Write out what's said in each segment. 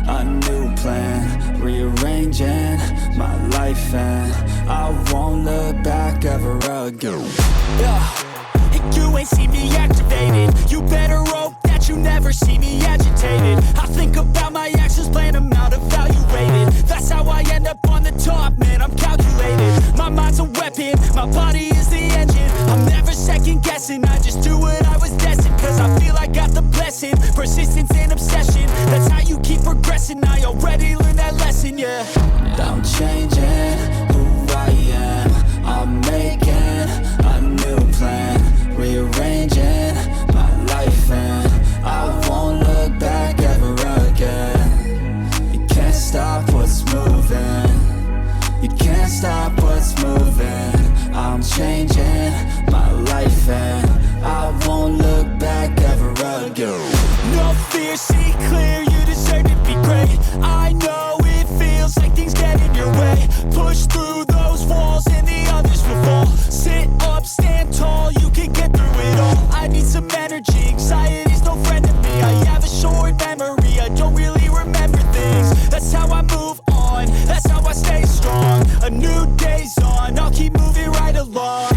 a new plan, rearranging my life, and I won't look back ever again. You ain't see me activated. You better hope that you never see me agitated. I think about my actions, plan them out, evaluated. That's how I end up on the top, man, I'm calculated. My mind's a weapon, my body is the engine. I'm never second guessing, I just do what I was destined. Cause I feel I got the blessing, persistence and obsession. That's how you keep progressing, I already learned that lesson, yeah. I'm changing who I am, I'm making a new plan, rearranging my life, and I won't look back ever again. You can't stop what's moving, you can't stop what's moving. I'm changing my life, and I won't look back ever again. No fear, see clear, you deserve to be great. I know it feels like things get in your way. Push through those walls and the others will fall. Sit up, stand tall, you can get through it all. I need some energy, anxiety's no friend to me. I have a short memory, I don't really remember things. That's how I move on, that's how I stay strong. A new day's on, I'll keep moving right along.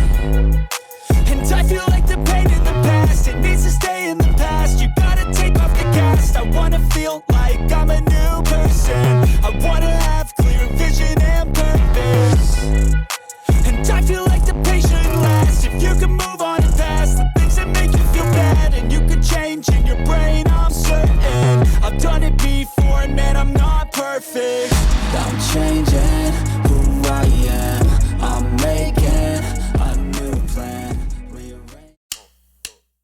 And I feel like the pain in the past, it needs to stay in the past. You gotta take off the cast. I wanna feel like I'm a new person. I wanna have clear vision and purpose. And I feel like the pain shouldn't last. If you can move on and past the things that make you feel bad, and you can change in your brain.